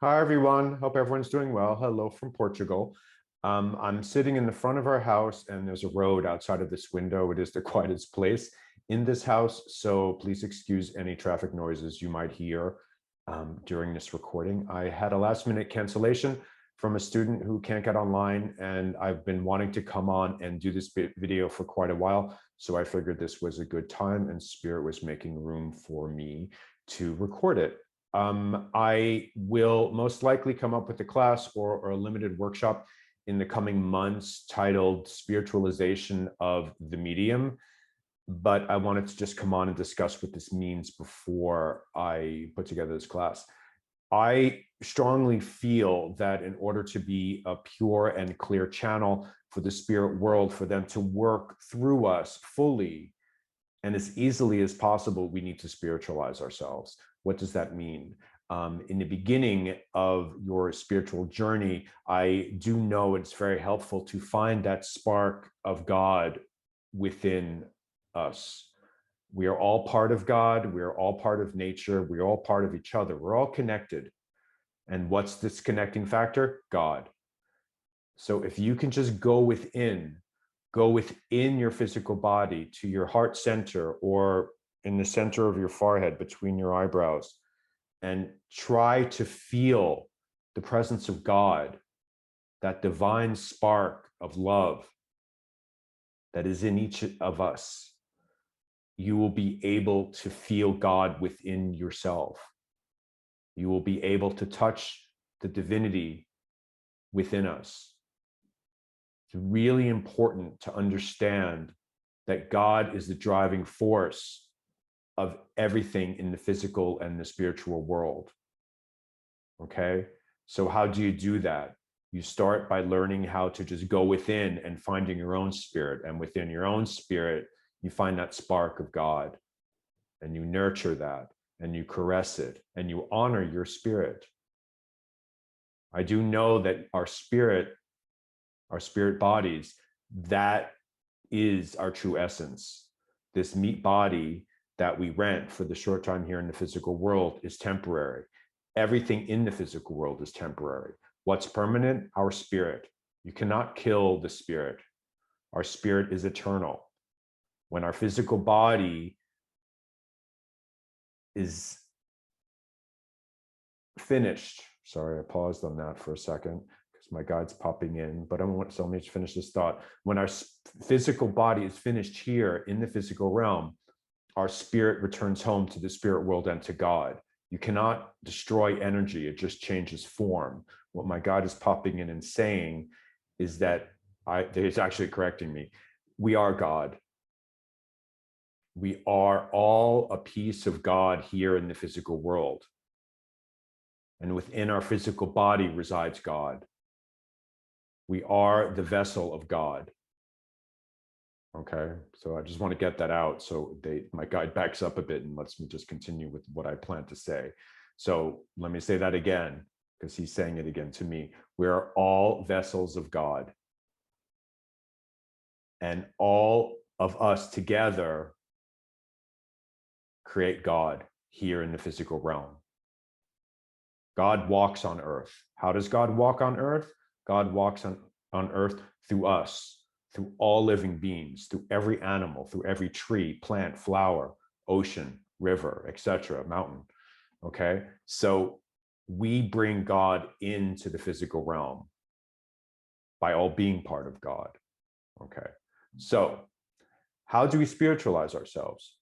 Hi, everyone. Hope everyone's doing well. Hello from Portugal. I'm sitting in the front of our house, and there's a road outside of this window. It is the quietest place in this house, so please excuse any traffic noises you might hear during this recording. I had a last-minute cancellation from a student who can't get online, and I've been wanting to come on and do this video for quite a while, so I figured this was a good time, and Spirit was making room for me to record it. I will most likely come up with a class or a limited workshop in the coming months titled Spiritualization of the Medium, but I wanted to just come on and discuss what this means before I put together this class. I strongly feel that in order to be a pure and clear channel for the spirit world, for them to work through us fully and as easily as possible, we need to spiritualize ourselves. What does that mean? In the beginning of your spiritual journey, I do know it's very helpful to find that spark of God within us. We are all part of God. We are all part of nature. We are all part of each other. We're all connected. And what's this connecting factor? God. So if you can just go within your physical body to your heart center or in the center of your forehead between your eyebrows and try to feel the presence of God, that divine spark of love that is in each of us, you will be able to feel God within yourself. You will be able to touch the divinity within us. It's really important to understand that God is the driving force of everything in the physical and the spiritual world. Okay? So how do you do that? You start by learning how to just go within and finding your own spirit. And within your own spirit, you find that spark of God and you nurture that and you caress it and you honor your spirit. I do know that our spirit bodies, that is our true essence. This meat body that we rent for the short time here in the physical world is temporary. Everything in the physical world is temporary. What's permanent? Our spirit. You cannot kill the spirit. Our spirit is eternal. When our physical body is finished, sorry, I paused on that for a second because my guide's popping in, but so let me just finish this thought. When our physical body is finished here in the physical realm, our spirit returns home to the spirit world and to God. You cannot destroy energy. It just changes form. What my guide is popping in and saying is that he's actually correcting me. We are God. We are all a piece of God here in the physical world. And within our physical body resides God. We are the vessel of God. Okay, so I just want to get that out. So my guide backs up a bit and lets me just continue with what I plan to say. So let me say that again, because he's saying it again to me. We are all vessels of God. And all of us together create God here in the physical realm. God walks on earth. How does God walk on earth? God walks on earth through us. Through all living beings, through every animal, through every tree, plant, flower, ocean, river, etc., mountain. Okay, so we bring God into the physical realm by all being part of God. Okay, so how do we spiritualize ourselves?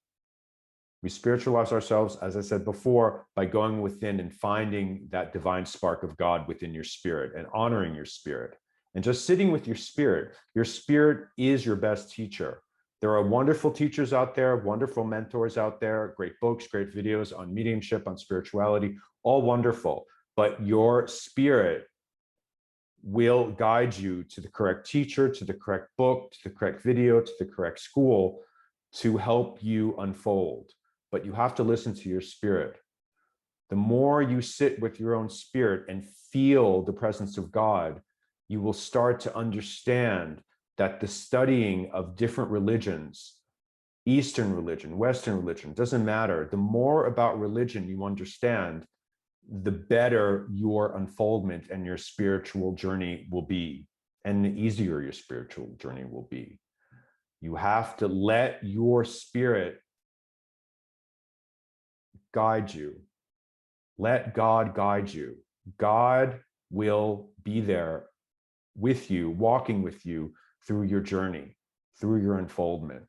We spiritualize ourselves, as I said before, by going within and finding that divine spark of God within your spirit and honoring your spirit. And just sitting with your spirit. Your spirit is your best teacher. There are wonderful teachers out there, wonderful mentors out there, great books, great videos on mediumship, on spirituality, all wonderful. But your spirit will guide you to the correct teacher, to the correct book, to the correct video, to the correct school to help you unfold. But you have to listen to your spirit. The more you sit with your own spirit and feel the presence of God, you will start to understand that the studying of different religions, Eastern religion, Western religion, doesn't matter. The more about religion you understand, the better your unfoldment and your spiritual journey will be, and the easier your spiritual journey will be. You have to let your spirit guide you. Let God guide you. God will be there with you, walking with you through your journey, through your unfoldment.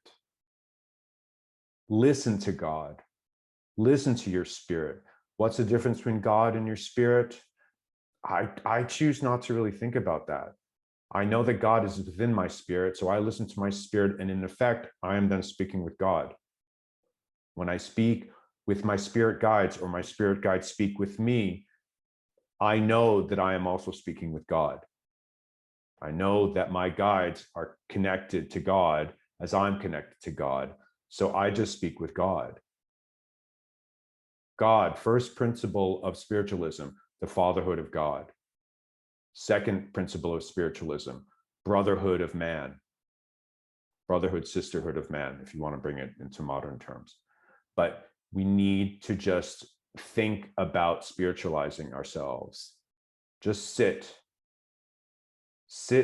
Listen to God. Listen to your spirit. What's the difference between God and your spirit? I choose not to really think about that. I know that God is within my spirit, so I listen to my spirit, and in effect, I am then speaking with God. When I speak with my spirit guides, or my spirit guides speak with me, I know that I am also speaking with God. I know that my guides are connected to God as I'm connected to God. So I just speak with God. God, first principle of spiritualism, the fatherhood of God. Second principle of spiritualism, brotherhood of man. Brotherhood, sisterhood of man, if you want to bring it into modern terms. But we need to just think about spiritualizing ourselves. Just sit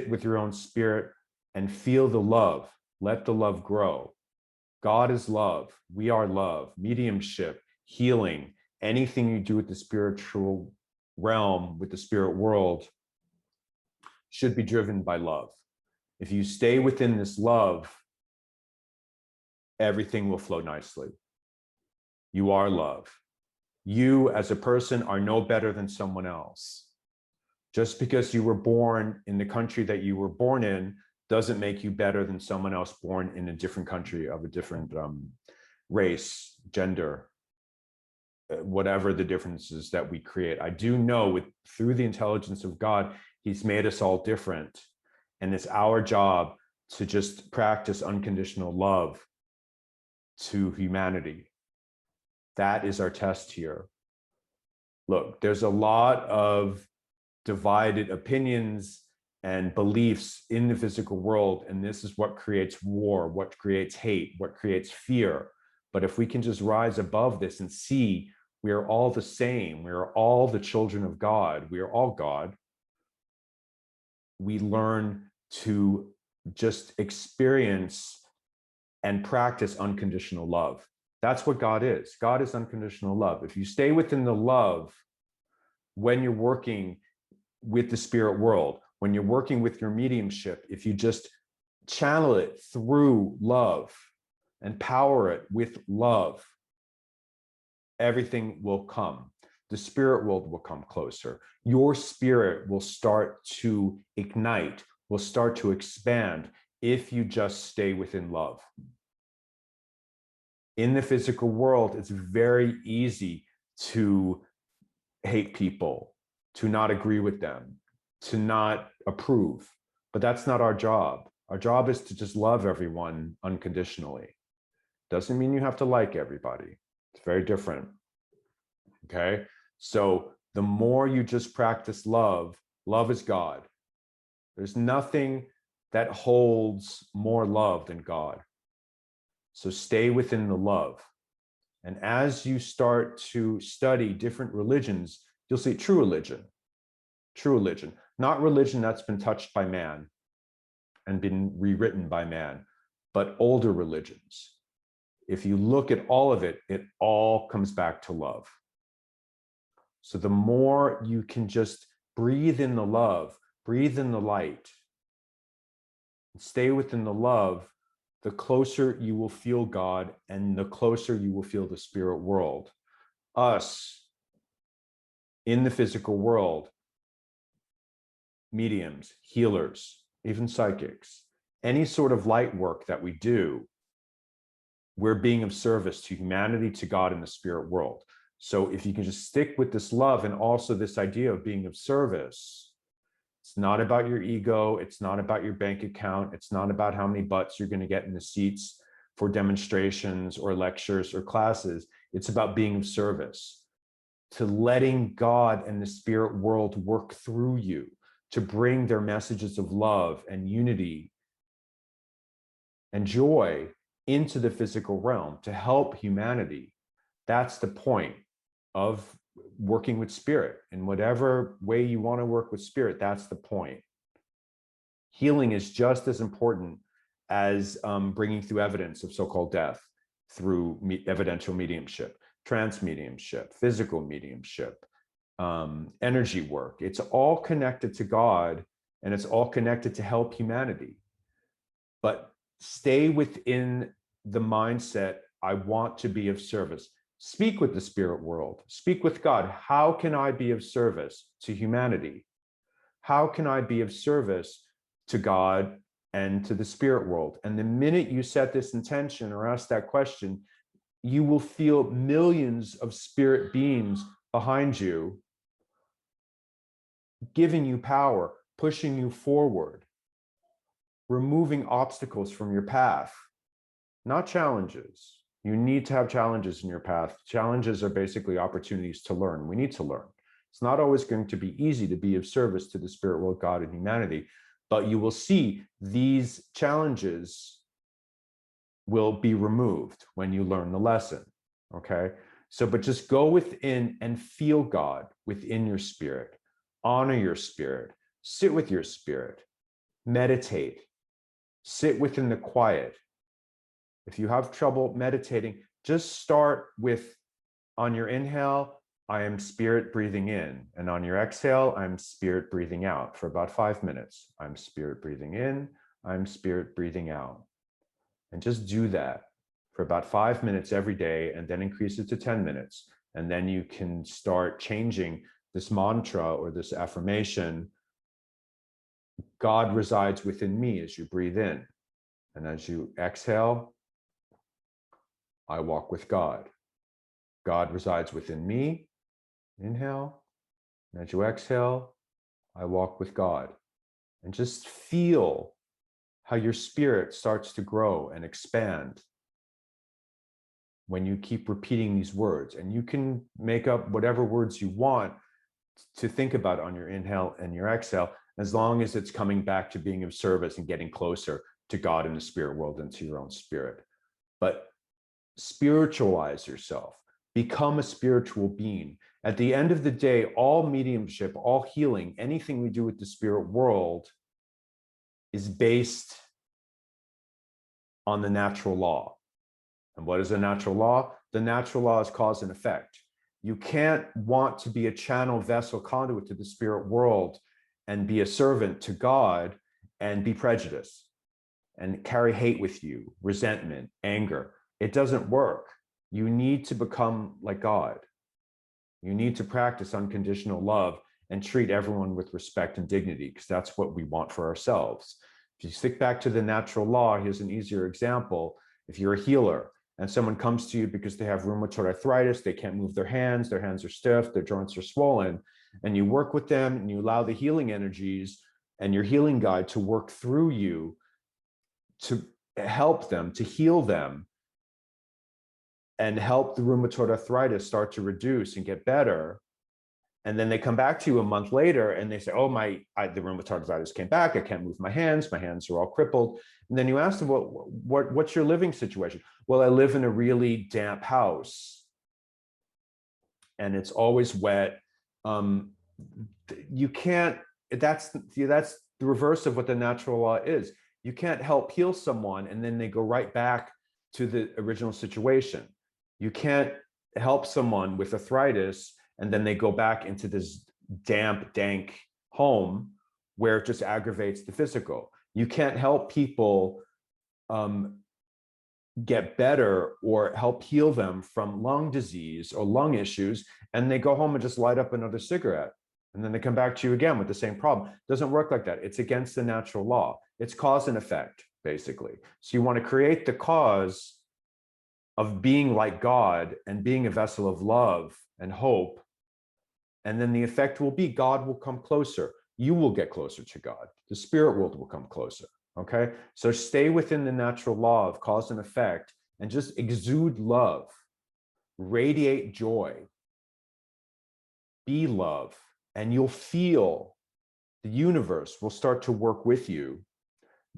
with your own spirit and feel the love. Let the love grow. God is love. We are love. Mediumship, healing, anything you do with the spiritual realm, with the spirit world, should be driven by love. If you stay within this love, everything will flow nicely. You are love. You as a person are no better than someone else. Just because you were born in the country that you were born in doesn't make you better than someone else born in a different country of a different race, gender, whatever the differences that we create. I do know through the intelligence of God, he's made us all different. And it's our job to just practice unconditional love to humanity. That is our test here. Look, there's a lot of divided opinions and beliefs in the physical world, and this is what creates war, what creates hate, what creates fear. But if we can just rise above this and see we are all the same, we are all the children of God, we are all God, we learn to just experience and practice unconditional love. That's what God is. God is unconditional love. If you stay within the love when you're working with the spirit world, when you're working with your mediumship, if you just channel it through love and power it with love, everything will come. The spirit world will come closer. Your spirit will start to ignite, will start to expand if you just stay within love. In the physical world, it's very easy to hate people, to not agree with them, to not approve. But that's not our job. Our job is to just love everyone unconditionally. Doesn't mean you have to like everybody. It's very different. Okay? So the more you just practice love, love is God. There's nothing that holds more love than God. So stay within the love. And as you start to study different religions, you'll see true religion, not religion that's been touched by man and been rewritten by man, but older religions. If you look at all of it, it all comes back to love. So the more you can just breathe in the love, breathe in the light, stay within the love, the closer you will feel God and the closer you will feel the spirit world. Us in the physical world, mediums, healers, even psychics, any sort of light work that we do, we're being of service to humanity, to God, in the spirit world. So if you can just stick with this love and also this idea of being of service, it's not about your ego. It's not about your bank account. It's not about how many butts you're going to get in the seats for demonstrations or lectures or classes. It's about being of service, to letting God and the spirit world work through you, to bring their messages of love and unity and joy into the physical realm, to help humanity. That's the point of working with spirit in whatever way you want to work with spirit. That's the point. Healing is just as important as bringing through evidence of so-called death through evidential mediumship, trance mediumship, physical mediumship, energy work. It's all connected to God, and it's all connected to help humanity. But stay within the mindset, I want to be of service. Speak with the spirit world. Speak with God. How can I be of service to humanity? How can I be of service to God and to the spirit world? And the minute you set this intention or ask that question, you will feel millions of spirit beings behind you, giving you power, pushing you forward, removing obstacles from your path, not challenges. You need to have challenges in your path. Challenges are basically opportunities to learn. We need to learn. It's not always going to be easy to be of service to the spirit world, God, and humanity, but you will see these challenges will be removed when you learn the lesson, okay? So, but just go within and feel God within your spirit. Honor your spirit. Sit with your spirit. Meditate. Sit within the quiet. If you have trouble meditating, just start with, on your inhale, I am spirit breathing in. And on your exhale, I'm spirit breathing out for about 5 minutes. I'm spirit breathing in, I'm spirit breathing out. And just do that for about 5 minutes every day, and then increase it to 10 minutes. And then you can start changing this mantra or this affirmation. God resides within me as you breathe in. And as you exhale, I walk with God. God resides within me. Inhale. And as you exhale, I walk with God. And just feel how your spirit starts to grow and expand when you keep repeating these words. And you can make up whatever words you want to think about on your inhale and your exhale, as long as it's coming back to being of service and getting closer to God in the spirit world and to your own spirit. But spiritualize yourself. Become a spiritual being. At the end of the day, all mediumship, all healing, anything we do with the spirit world is based on the natural law. And what is a natural law? The natural law is cause and effect. You can't want to be a channel, vessel, conduit to the spirit world and be a servant to God and be prejudiced and carry hate with you, resentment, anger. It doesn't work. You need to become like God. You need to practice unconditional love and treat everyone with respect and dignity, because that's what we want for ourselves. If you stick back to the natural law, here's an easier example. If you're a healer and someone comes to you because they have rheumatoid arthritis, they can't move their hands are stiff, their joints are swollen, and you work with them and you allow the healing energies and your healing guide to work through you to help them, to heal them, and help the rheumatoid arthritis start to reduce and get better. And then they come back to you a month later and they say, oh, the rheumatoid arthritis came back. I can't move my hands. My hands are all crippled. And then you ask them, well, what's your living situation? Well, I live in a really damp house and it's always wet. You can't, that's the reverse of what the natural law is. You can't help heal someone and then they go right back to the original situation. You can't help someone with arthritis and then they go back into this damp, dank home where it just aggravates the physical. You can't help people get better or help heal them from lung disease or lung issues, and they go home and just light up another cigarette. And then they come back to you again with the same problem. It doesn't work like that. It's against the natural law. It's cause and effect, basically. So you want to create the cause of being like God and being a vessel of love and hope. And then the effect will be God will come closer. You will get closer to God. The spirit world will come closer. Okay? So stay within the natural law of cause and effect and just exude love. Radiate joy. Be love. And you'll feel the universe will start to work with you.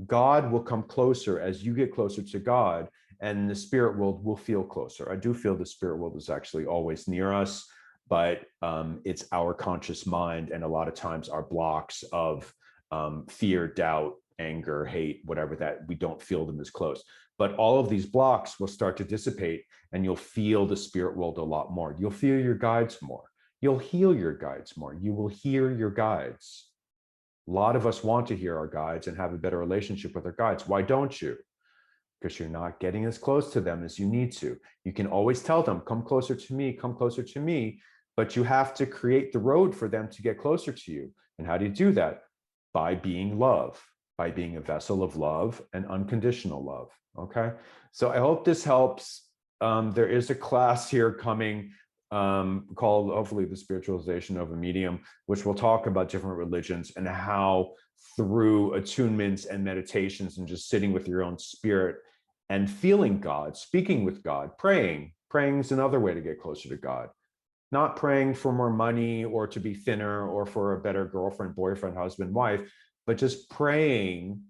God will come closer as you get closer to God, and the spirit world will feel closer. I do feel the spirit world is actually always near us, but it's our conscious mind, and a lot of times our blocks of fear, doubt, anger, hate, whatever, that we don't feel them as close. But all of these blocks will start to dissipate, and you'll feel the spirit world a lot more. You'll feel your guides more. You'll heal your guides more. You will hear your guides. A lot of us want to hear our guides and have a better relationship with our guides. Why don't you? Because you're not getting as close to them as you need to. You can always tell them, come closer to me, come closer to me, but you have to create the road for them to get closer to you. And how do you do that? By being love, by being a vessel of love and unconditional love. Okay. So I hope this helps. There is a class here coming called, hopefully, the Spiritualization of a Medium, which will talk about different religions and how through attunements and meditations and just sitting with your own spirit and feeling God, speaking with God, praying. Praying is another way to get closer to God. Not praying for more money or to be thinner or for a better girlfriend, boyfriend, husband, wife, but just praying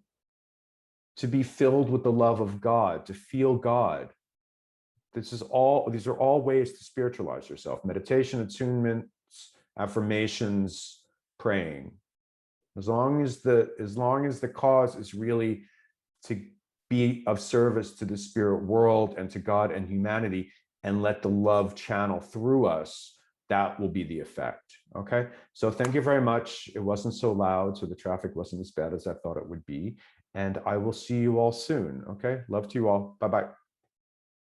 to be filled with the love of God, to feel God. These are all ways to spiritualize yourself. Meditation, attunements, affirmations, praying. As long as the cause is really to be of service to the spirit world and to God and humanity, and let the love channel through us, that will be the effect. Okay. So thank you very much. It wasn't so loud, so the traffic wasn't as bad as I thought it would be. And I will see you all soon. Okay. Love to you all. Bye-bye.